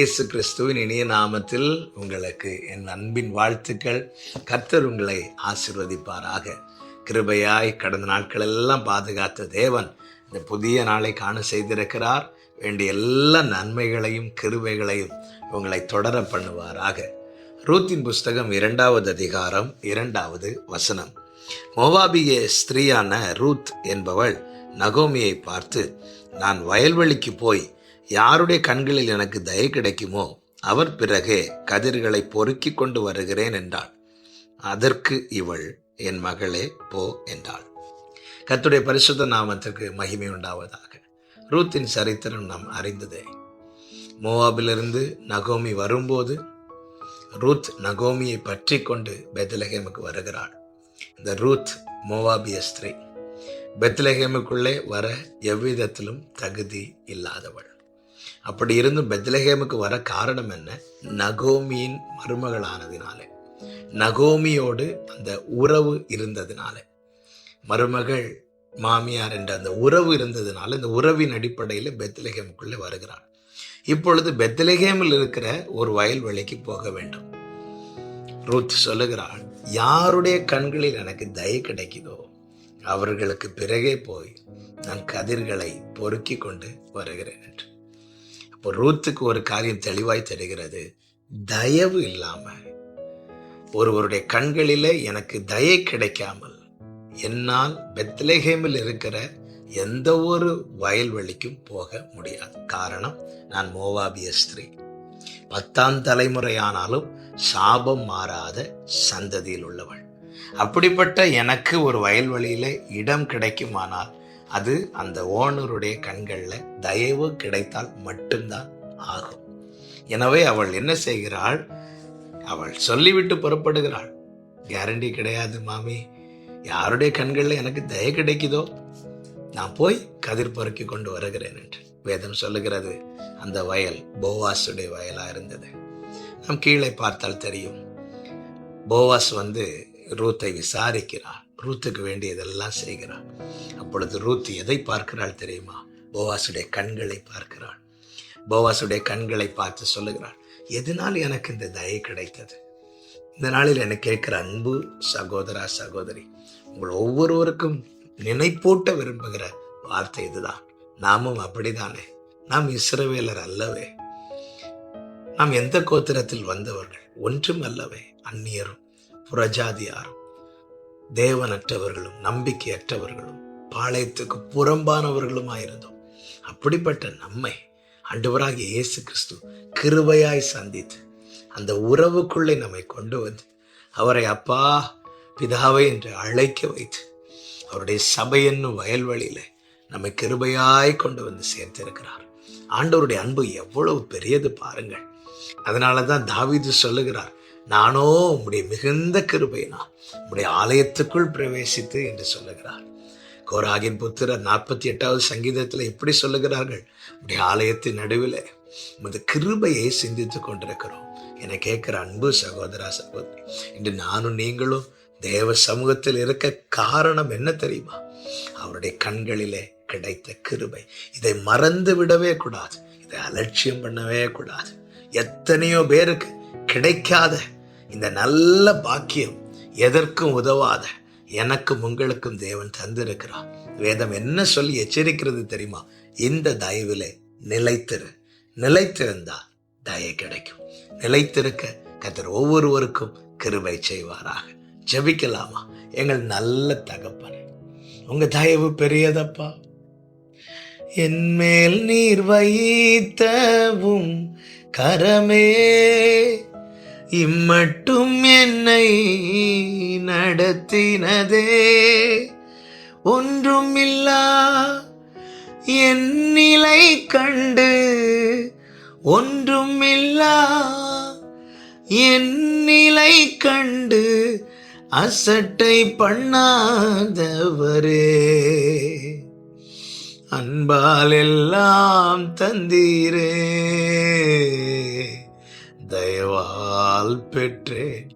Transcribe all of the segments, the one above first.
இயேசு கிறிஸ்துவின் இனிய நாமத்தில் உங்களுக்கு என் அன்பின் வாழ்த்துக்கள். கர்த்தர் உங்களை ஆசீர்வதிப்பாராக. கிருபையாய் கடந்த நாட்கள் எல்லாம் பாதுகாத்த தேவன் இந்த புதிய நாளை காண செய்திருக்கிறார். வேண்டிய எல்லா நன்மைகளையும் கிருபைகளையும் உங்களை தொடர பண்ணுவாராக. ரூத்தின் புஸ்தகம் 2வது அதிகாரம் 2வது வசனம். மோவாபிய ஸ்திரீயான ரூத் என்பவள் நகோமியை பார்த்து, நான் வயல்வெளிக்கு போய் யாருடைய கண்களில் எனக்கு தயை கிடைக்குமோ அவர் பிறகே கதிர்களை பொறுக்கி கொண்டு வருகிறேன் என்றாள். அதற்கு இவள், என் மகளே போ என்றாள். கர்த்தருடைய பரிசுத்த நாமத்திற்கு மகிமை உண்டாவதாக. ரூத்தின் சரித்திரம் நாம் அறிந்ததே. மோவாபிலிருந்து நகோமி வரும்போது ரூத் நகோமியை பற்றி கொண்டு பெத்லெகேமுக்கு வருகிறாள். இந்த ரூத் மோவாபிய ஸ்திரீ பெத்லெகேமுக்குள்ளே வர எவ்விதத்திலும் தகுதி இல்லாதவள். அப்படி இருந்தும் பெத்லெகேமுக்கு வர காரணம் என்ன? நகோமியின் மருமகளானதினாலே, நகோமியோடு அந்த உறவு இருந்ததினாலே, மருமகள் மாமியார் என்ற அந்த உறவு இருந்ததினால இந்த உறவின் அடிப்படையில் பெத்லெகேமுக்குள்ளே வருகிறாள். இப்பொழுது பெத்லெகேமில் இருக்கிற ஒரு வயல்வெளிக்கு போக வேண்டும். ரூத் சொல்லுகிறாள், யாருடைய கண்களில் எனக்கு தயை கிடைக்குதோ அவர்களுக்கு பிறகே போய் நான் கதிர்களை பொறுக்கி கொண்டு வருகிறேன் என்று. அப்போ ரூத்துக்கு ஒரு காரியம் தெளிவாய் தெரிகிறது. தயவு இல்லாம ஒருவருடைய கண்களிலே எனக்கு தயை கிடைக்காமல் என்னால் பெத்லெகேமில் இருக்கிற எந்த ஒரு வயல்வெளிக்கும் போக முடியாது. காரணம், நான் மோவாபிய ஸ்திரீ. 10ஆம் தலைமுறையானாலும் சாபம் மாறாத சந்ததியில் உள்ளவள். அப்படிப்பட்ட எனக்கு ஒரு வயல்வெளியில இடம் கிடைக்குமானால் அது அந்த ஓனருடைய கண்களில் தயவு கிடைத்தால் மட்டும்தான் ஆகும். எனவே அவள் என்ன செய்கிறாள்? அவள் சொல்லிவிட்டு புறப்படுகிறாள். கேரண்டி கிடையாது மாமி, யாருடைய கண்களில் எனக்கு தயை கிடைக்குதோ நான் போய் கதிர் பொறுக்கி கொண்டு வருகிறேன் என்று வேதம் சொல்லுகிறது. அந்த வயல் போவாசுடைய வயலா இருந்தது. நாம் கீழே பார்த்தால் தெரியும். போவாஸ் ரூத்தை விசாரிக்கிறார். ரூத்துக்கு வேண்டியதெல்லாம் செய்கிறார். அப்பொழுது ரூத் எதை பார்க்கிறாள் தெரியுமா? போவாசுடைய கண்களை பார்க்கிறாள். போவாசுடைய கண்களை பார்த்து சொல்லுகிறாள், எதனால் எனக்கு இந்த தயை கிடைத்தது? இந்த நாளில் எனக்கு கேட்கிற அன்பு சகோதரா சகோதரி, உங்கள் ஒவ்வொருவருக்கும் நினைப்பூட்ட விரும்புகிற வார்த்தை இதுதான். நாமும் அப்படித்தானே. நாம் இஸ்ரவேலர் அல்லவே. நாம் எந்த கோத்திரத்தில் வந்தவர்கள்? ஒன்றும் அல்லவே. அந்நியரும் புறஜாதியாரும் தேவனற்றவர்களும் நம்பிக்கையற்றவர்களும் பாளையத்துக்கு புறம்பானவர்களுமாயிருந்தோம். அப்படிப்பட்ட நம்மை ஆண்டவராகிய இயேசு கிறிஸ்து கிருபையாய் சந்தித்து அந்த உறவுக்குள்ளே நம்மை கொண்டு வந்து அவரை அப்பா பிதாவை என்று அழைக்க வைத்து அவருடைய சபை என்னும் வயல்வெளியில நம்மை கிருபையாய் கொண்டு வந்து சேர்த்திருக்கிறார். ஆண்டவருடைய அன்பு எவ்வளவு பெரியது பாருங்கள். அதனாலதான் தாவீது சொல்லுகிறார், நானோ உம்முடைய மிகுந்த கிருபையினா உம்முடைய ஆலயத்துக்குள் பிரவேசித்து என்று சொல்லுகிறார். கோராகின் புத்திரர் 48வது சங்கீதத்தில் இப்படி சொல்லுகிறார்கள், உம்முடைய ஆலயத்தின் நடுவில் உமது கிருபையை சிந்தித்துக் கொண்டிருக்கிறோம். என கேட்கிற அன்பு சகோதரா சகோதரி, இன்று நானும் நீங்களும் தேவ சமூகத்தில் இருக்க காரணம் என்ன தெரியுமா? அவருடைய கண்களிலே கிடைத்த கிருபை. இதை மறந்து விடவே கூடாது. இதை அலட்சியம் பண்ணவே கூடாது. எத்தனையோ பேருக்கு கிடைக்காத இந்த நல்ல பாக்கியம், எதற்கும் உதவாத எனக்கும் உங்களுக்கும் தேவன் தந்திருக்கிறார். வேதம் என்ன சொல்லி எச்சரிக்கிறது தெரியுமா? இந்த தயவிலே நிலைத்திரு. நிலைத்திருந்தால் தயை கிடைக்கும். நிலைத்திருக்க கர்த்தர் ஒவ்வொருவருக்கும் கிருபை செய்வாராக. ஜெபிக்கலாமா? எங்கள் நல்ல தகப்பனே, உங்க தயவு பெரியதப்பா. என் மேல் நீர் வைத்தவும் கரமே இம்மட்டும் என்னை நடத்தினதே. ஒன்றுமில்லா என் நிலை கண்டு, ஒன்றுமில்லா என் நிலை கண்டு அசட்டை பண்ணாதவரே, அன்பால் எல்லாம் தந்தீரே, தயவால் பெற்றேன்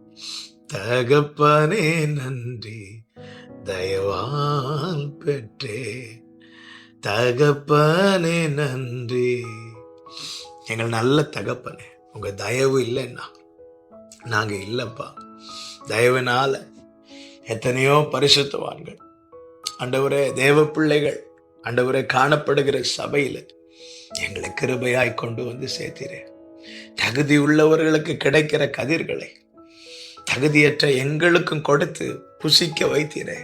தகப்பனே நன்றி, தயவால் பெற்றேன் தகப்பனே நன்றி. எங்கள் நல்ல தகப்பனே, உங்க தயவு இல்லைன்னா நாங்க இல்லப்பா. தயவுனால எத்தனையோ பரிசுத்தவான்கள் ஆண்டவரே, தேவ பிள்ளைகள் ஆண்டவரே காணப்படுகிற சபையில எங்களை கிருபையாய் கொண்டு வந்து சேர்த்தீரே. தகுதி உள்ளவர்களுக்கு கிடைக்கிற கதிர்களை தகுதியற்ற எங்களுக்கும் கொடுத்து புசிக்க வைத்தீரே.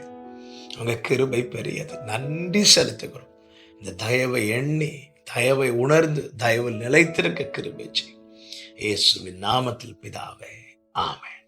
உங்க கிருபை பெரியது. நன்றி செலுத்துகிறோம். இந்த தயவை எண்ணி, தயவை உணர்ந்து, தயவு நிலைத்திருக்க கிருபை செய். இயேசுவின் நாமத்தில் பிதாவே, ஆமென்.